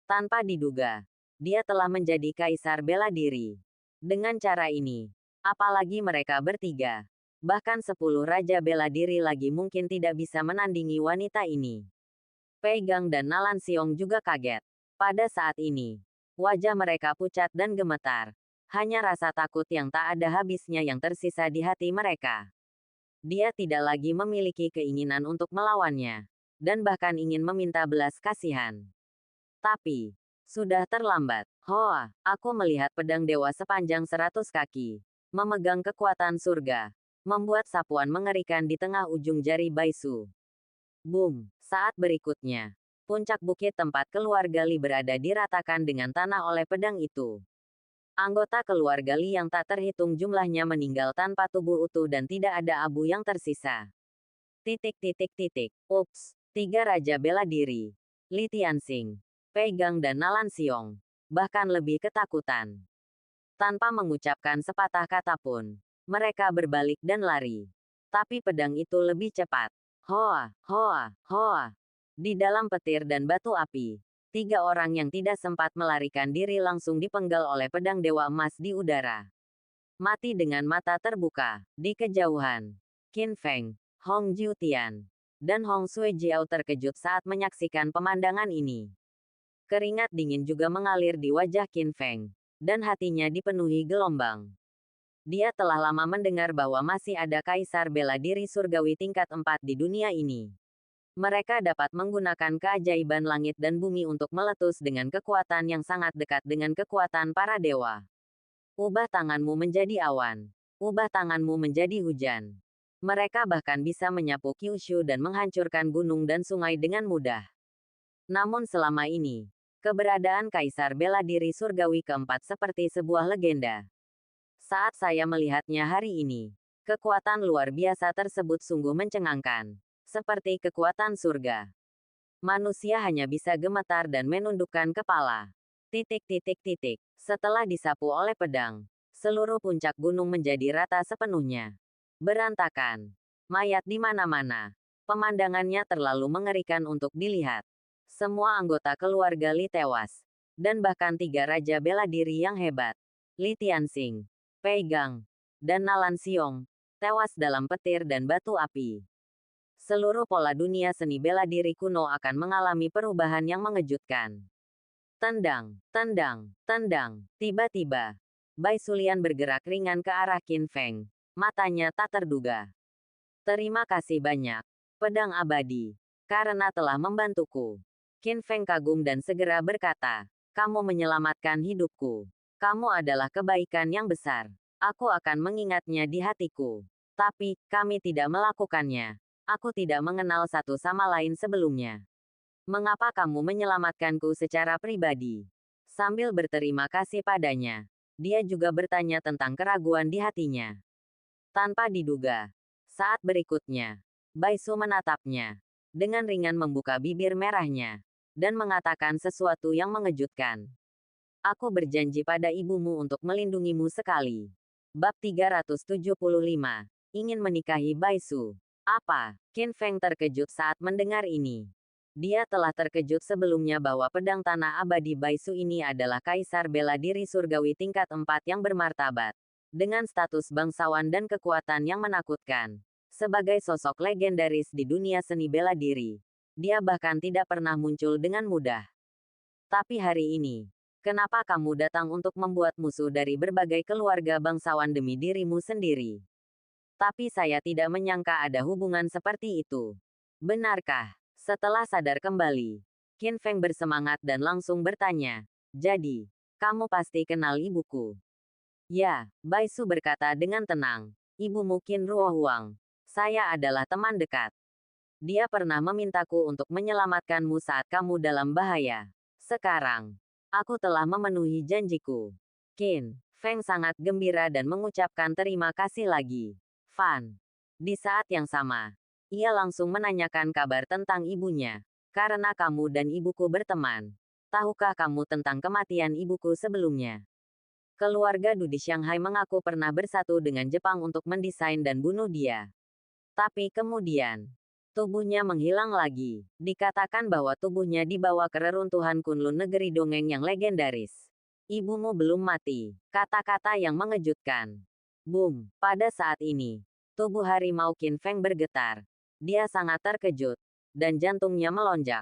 Tanpa diduga, dia telah menjadi kaisar bela diri. Dengan cara ini, apalagi mereka bertiga, bahkan 10 raja bela diri lagi mungkin tidak bisa menandingi wanita ini. Pei Gang dan Nalan Xiong juga kaget. Pada saat ini, wajah mereka pucat dan gemetar. Hanya rasa takut yang tak ada habisnya yang tersisa di hati mereka. Dia tidak lagi memiliki keinginan untuk melawannya, dan bahkan ingin meminta belas kasihan. Tapi, sudah terlambat. Hoa, aku melihat pedang dewa sepanjang 100 kaki, memegang kekuatan surga, membuat sapuan mengerikan di tengah ujung jari Bai Su. Boom, saat berikutnya, puncak bukit tempat keluarga Li berada diratakan dengan tanah oleh pedang itu. Anggota keluarga Li yang tak terhitung jumlahnya meninggal tanpa tubuh utuh dan tidak ada abu yang tersisa. Ups, 3 raja bela diri. Li Tianxing, Pei Gang dan Nalan Xiong, bahkan lebih ketakutan. Tanpa mengucapkan sepatah kata pun, mereka berbalik dan lari. Tapi pedang itu lebih cepat. Hoa, hoa, hoa. Di dalam petir dan batu api, 3 orang yang tidak sempat melarikan diri langsung dipenggal oleh pedang dewa emas di udara. Mati dengan mata terbuka. Di kejauhan, Qin Feng, Hong Jiutian, Dan Hong Sui Jiao terkejut saat menyaksikan pemandangan ini. Keringat dingin juga mengalir di wajah Qin Feng, dan hatinya dipenuhi gelombang. Dia telah lama mendengar bahwa masih ada kaisar bela diri surgawi tingkat 4 di dunia ini. Mereka dapat menggunakan keajaiban langit dan bumi untuk meletus dengan kekuatan yang sangat dekat dengan kekuatan para dewa. Ubah tanganmu menjadi awan. Ubah tanganmu menjadi hujan. Mereka bahkan bisa menyapu Kyushu dan menghancurkan gunung dan sungai dengan mudah. Namun selama ini, keberadaan kaisar bela diri surgawi keempat seperti sebuah legenda. Saat saya melihatnya hari ini, kekuatan luar biasa tersebut sungguh mencengangkan. Seperti kekuatan surga. Manusia hanya bisa gemetar dan menundukkan kepala. Setelah disapu oleh pedang, seluruh puncak gunung menjadi rata sepenuhnya. Berantakan. Mayat di mana-mana. Pemandangannya terlalu mengerikan untuk dilihat. Semua anggota keluarga Li tewas. Dan bahkan 3 raja bela diri yang hebat. Li Tianxing, Pei Gang, dan Nalan Xiong, tewas dalam petir dan batu api. Seluruh pola dunia seni bela diri kuno akan mengalami perubahan yang mengejutkan. Tendang, tendang, tendang. Tiba-tiba, Bai Sulian bergerak ringan ke arah Qin Feng. Matanya tak terduga. Terima kasih banyak, pedang abadi, karena telah membantuku. Qin Feng kagum dan segera berkata, kamu menyelamatkan hidupku. Kamu adalah kebaikan yang besar. Aku akan mengingatnya di hatiku. Tapi, kami tidak melakukannya. Aku tidak mengenal satu sama lain sebelumnya. Mengapa kamu menyelamatkanku secara pribadi? Sambil berterima kasih padanya, dia juga bertanya tentang keraguan di hatinya. Tanpa diduga, saat berikutnya, Bai Su menatapnya, dengan ringan membuka bibir merahnya, dan mengatakan sesuatu yang mengejutkan. Aku berjanji pada ibumu untuk melindungimu sekali. Bab 375, ingin menikahi Bai Su. Apa? Qin Feng terkejut saat mendengar ini. Dia telah terkejut sebelumnya bahwa pedang tanah abadi Bai Su ini adalah kaisar bela diri surgawi tingkat 4 yang bermartabat. Dengan status bangsawan dan kekuatan yang menakutkan. Sebagai sosok legendaris di dunia seni bela diri, dia bahkan tidak pernah muncul dengan mudah. Tapi hari ini, kenapa kamu datang untuk membuat musuh dari berbagai keluarga bangsawan demi dirimu sendiri? Tapi saya tidak menyangka ada hubungan seperti itu. Benarkah? Setelah sadar kembali, Qin Feng bersemangat dan langsung bertanya, jadi, kamu pasti kenal ibuku? Ya, Bai Su berkata dengan tenang, ibumu Qin Ruo Huang. Saya adalah teman dekat. Dia pernah memintaku untuk menyelamatkanmu saat kamu dalam bahaya. Sekarang, aku telah memenuhi janjiku. Qin Feng sangat gembira dan mengucapkan terima kasih lagi. Fan. Di saat yang sama, ia langsung menanyakan kabar tentang ibunya. Karena kamu dan ibuku berteman. Tahukah kamu tentang kematian ibuku sebelumnya? Keluarga Du di Shanghai mengaku pernah bersatu dengan Jepang untuk mendesain dan bunuh dia. Tapi kemudian, tubuhnya menghilang lagi. Dikatakan bahwa tubuhnya dibawa ke reruntuhan Kunlun negeri dongeng yang legendaris. Ibumu belum mati. Kata-kata yang mengejutkan. Boom! Pada saat ini, tubuh harimau Qin Feng bergetar. Dia sangat terkejut, dan jantungnya melonjak.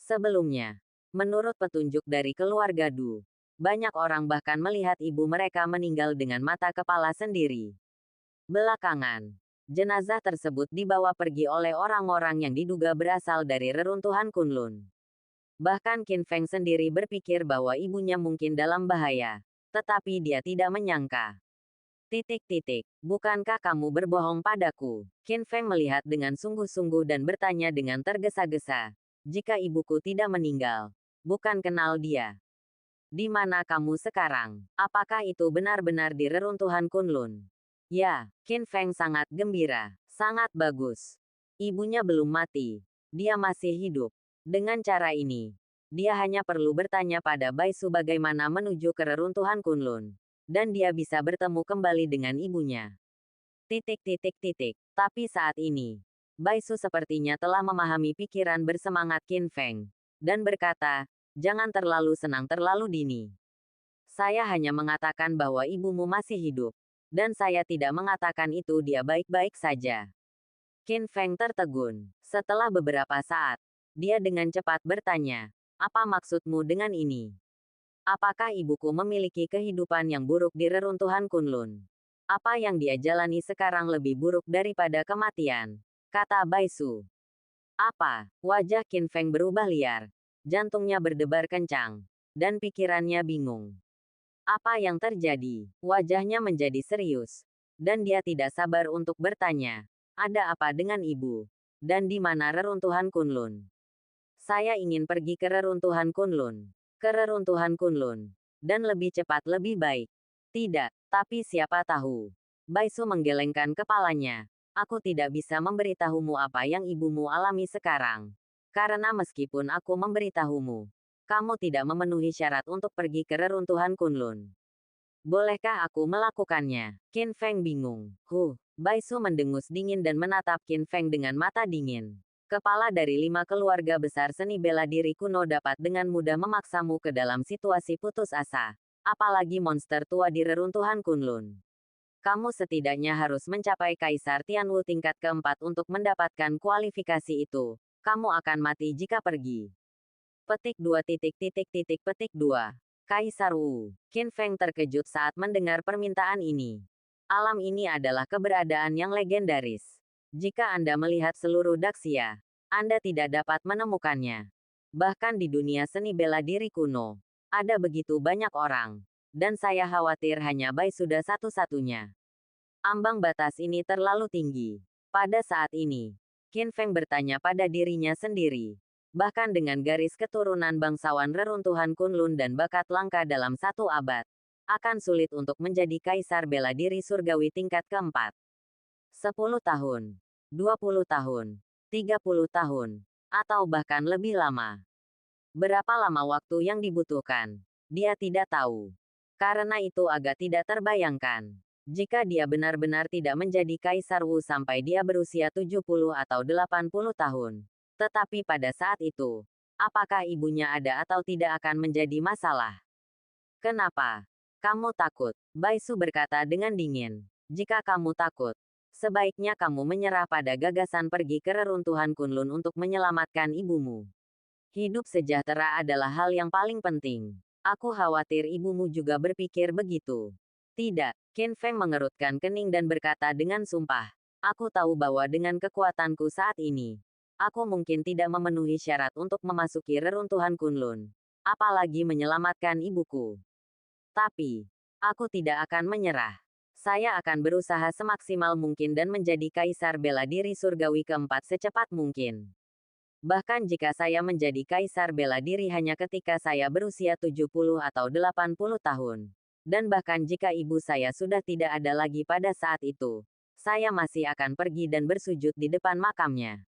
Sebelumnya, menurut petunjuk dari keluarga Du, banyak orang bahkan melihat ibu mereka meninggal dengan mata kepala sendiri. Belakangan, jenazah tersebut dibawa pergi oleh orang-orang yang diduga berasal dari reruntuhan Kunlun. Bahkan Qin Feng sendiri berpikir bahwa ibunya mungkin dalam bahaya, tetapi dia tidak menyangka. Bukankah kamu berbohong padaku? Qin Feng melihat dengan sungguh-sungguh dan bertanya dengan tergesa-gesa. Jika ibuku tidak meninggal, bukan kenal dia. Di mana kamu sekarang? Apakah itu benar-benar di reruntuhan Kunlun? Ya, Qin Feng sangat gembira. Sangat bagus. Ibunya belum mati. Dia masih hidup. Dengan cara ini, dia hanya perlu bertanya pada Bai Su bagaimana menuju ke reruntuhan Kunlun. Dan dia bisa bertemu kembali dengan ibunya. Tapi saat ini, Bai Su sepertinya telah memahami pikiran bersemangat Qin Feng. Dan berkata, jangan terlalu senang terlalu dini. Saya hanya mengatakan bahwa ibumu masih hidup. Dan saya tidak mengatakan itu dia baik-baik saja. Qin Feng tertegun. Setelah beberapa saat, dia dengan cepat bertanya, "Apa maksudmu dengan ini? Apakah ibuku memiliki kehidupan yang buruk di reruntuhan Kunlun? Apa yang dia jalani sekarang lebih buruk daripada kematian?" kata Bai Su. "Apa?" Wajah Qin Feng berubah liar. Jantungnya berdebar kencang. Dan pikirannya bingung. Apa yang terjadi? Wajahnya menjadi serius. Dan dia tidak sabar untuk bertanya. Ada apa dengan ibu? Dan di mana reruntuhan Kunlun? Saya ingin pergi ke reruntuhan Kunlun. Ke reruntuhan Kunlun. Dan lebih cepat lebih baik. Tidak, tapi siapa tahu. Bai Su menggelengkan kepalanya. Aku tidak bisa memberitahumu apa yang ibumu alami sekarang. Karena meskipun aku memberitahumu, kamu tidak memenuhi syarat untuk pergi ke reruntuhan Kunlun. Bolehkah aku melakukannya? Qin Feng bingung. Bai Su mendengus dingin dan menatap Qin Feng dengan mata dingin. Kepala dari 5 keluarga besar seni bela diri kuno dapat dengan mudah memaksamu ke dalam situasi putus asa. Apalagi monster tua di reruntuhan Kunlun. Kamu setidaknya harus mencapai Kaisar Tianwu tingkat keempat untuk mendapatkan kualifikasi itu. Kamu akan mati jika pergi. Petik 2. Kaisar Wu. Qin Feng terkejut saat mendengar permintaan ini. Alam ini adalah keberadaan yang legendaris. Jika Anda melihat seluruh Daxia, Anda tidak dapat menemukannya. Bahkan di dunia seni bela diri kuno, ada begitu banyak orang. Dan saya khawatir hanya Bai sudah satu-satunya. Ambang batas ini terlalu tinggi. Pada saat ini, Qin Feng bertanya pada dirinya sendiri. Bahkan dengan garis keturunan bangsawan reruntuhan Kunlun dan bakat langka dalam 1 abad, akan sulit untuk menjadi kaisar bela diri surgawi tingkat keempat. 10 tahun, 20 tahun, 30 tahun, atau bahkan lebih lama. Berapa lama waktu yang dibutuhkan? Dia tidak tahu. Karena itu agak tidak terbayangkan. Jika dia benar-benar tidak menjadi Kaisar Wu sampai dia berusia 70 atau 80 tahun. Tetapi pada saat itu, apakah ibunya ada atau tidak akan menjadi masalah? Kenapa? Kamu takut? Bai Su berkata dengan dingin. Jika kamu takut, sebaiknya kamu menyerah pada gagasan pergi ke reruntuhan Kunlun untuk menyelamatkan ibumu. Hidup sejahtera adalah hal yang paling penting. Aku khawatir ibumu juga berpikir begitu. Tidak, Qin Feng mengerutkan kening dan berkata dengan sumpah. Aku tahu bahwa dengan kekuatanku saat ini, aku mungkin tidak memenuhi syarat untuk memasuki reruntuhan Kunlun. Apalagi menyelamatkan ibuku. Tapi, aku tidak akan menyerah. Saya akan berusaha semaksimal mungkin dan menjadi kaisar bela diri surgawi keempat secepat mungkin. Bahkan jika saya menjadi kaisar bela diri hanya ketika saya berusia 70 atau 80 tahun. Dan bahkan jika ibu saya sudah tidak ada lagi pada saat itu, saya masih akan pergi dan bersujud di depan makamnya.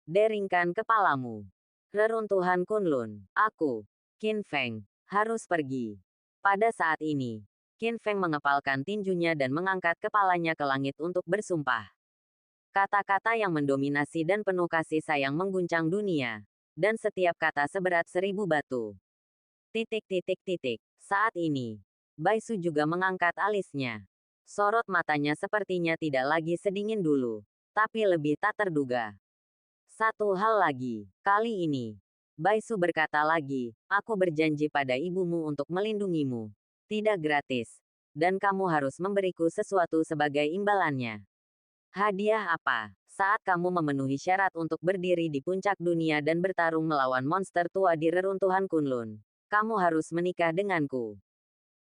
Deringkan kepalamu. Reruntuhan Kunlun. Aku, Qin Feng, harus pergi. Pada saat ini, Qin Feng mengepalkan tinjunya dan mengangkat kepalanya ke langit untuk bersumpah. Kata-kata yang mendominasi dan penuh kasih sayang mengguncang dunia. Dan setiap kata seberat 1000 batu. Saat ini, Bai Su juga mengangkat alisnya. Sorot matanya sepertinya tidak lagi sedingin dulu. Tapi lebih tak terduga. Satu hal lagi, kali ini. Bai Su berkata lagi, aku berjanji pada ibumu untuk melindungimu. Tidak gratis. Dan kamu harus memberiku sesuatu sebagai imbalannya. Hadiah apa? Saat kamu memenuhi syarat untuk berdiri di puncak dunia dan bertarung melawan monster tua di reruntuhan Kunlun, kamu harus menikah denganku.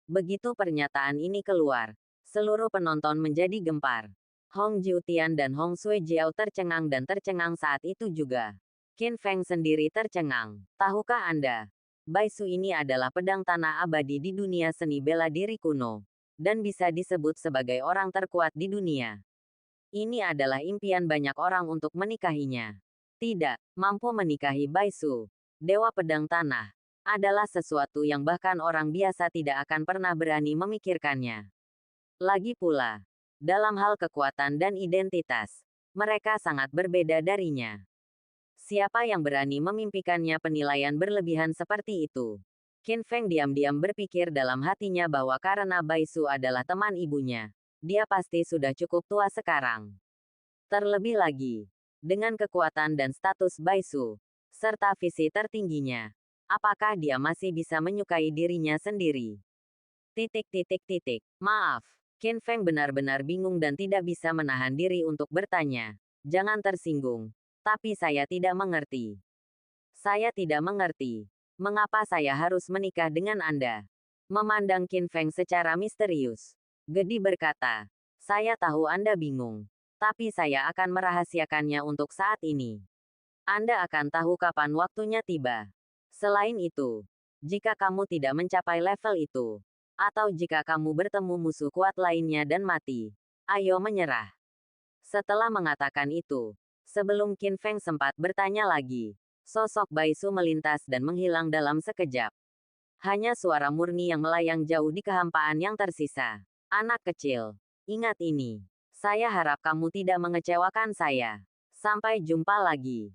Begitu pernyataan ini keluar, seluruh penonton menjadi gempar. Hong Jiutian dan Hong Suejiao tercengang saat itu juga. Qin Feng sendiri tercengang. Tahukah Anda? Bai Su ini adalah pedang tanah abadi di dunia seni bela diri kuno. Dan bisa disebut sebagai orang terkuat di dunia. Ini adalah impian banyak orang untuk menikahinya. Tidak, mampu menikahi Bai Su, Dewa Pedang Tanah, adalah sesuatu yang bahkan orang biasa tidak akan pernah berani memikirkannya. Lagi pula, dalam hal kekuatan dan identitas, mereka sangat berbeda darinya. Siapa yang berani memimpikannya penilaian berlebihan seperti itu? Qin Feng diam-diam berpikir dalam hatinya bahwa karena Bai Su adalah teman ibunya, dia pasti sudah cukup tua sekarang. Terlebih lagi, Dengan kekuatan dan status Baisu, serta visi tertingginya, apakah dia masih bisa menyukai dirinya sendiri? Maaf. Qin Feng benar-benar bingung dan tidak bisa menahan diri untuk bertanya. Jangan tersinggung. Tapi saya tidak mengerti. Saya tidak mengerti. Mengapa saya harus menikah dengan Anda? Memandang Qin Feng secara misterius, Gedi berkata, saya tahu Anda bingung. Tapi saya akan merahasiakannya untuk saat ini. Anda akan tahu kapan waktunya tiba. Selain itu, jika kamu tidak mencapai level itu, atau jika kamu bertemu musuh kuat lainnya dan mati, ayo menyerah. Setelah mengatakan itu, sebelum Qin Feng sempat bertanya lagi, sosok Baisu melintas dan menghilang dalam sekejap. Hanya suara murni yang melayang jauh di kehampaan yang tersisa. Anak kecil, ingat ini. Saya harap kamu tidak mengecewakan saya. Sampai jumpa lagi.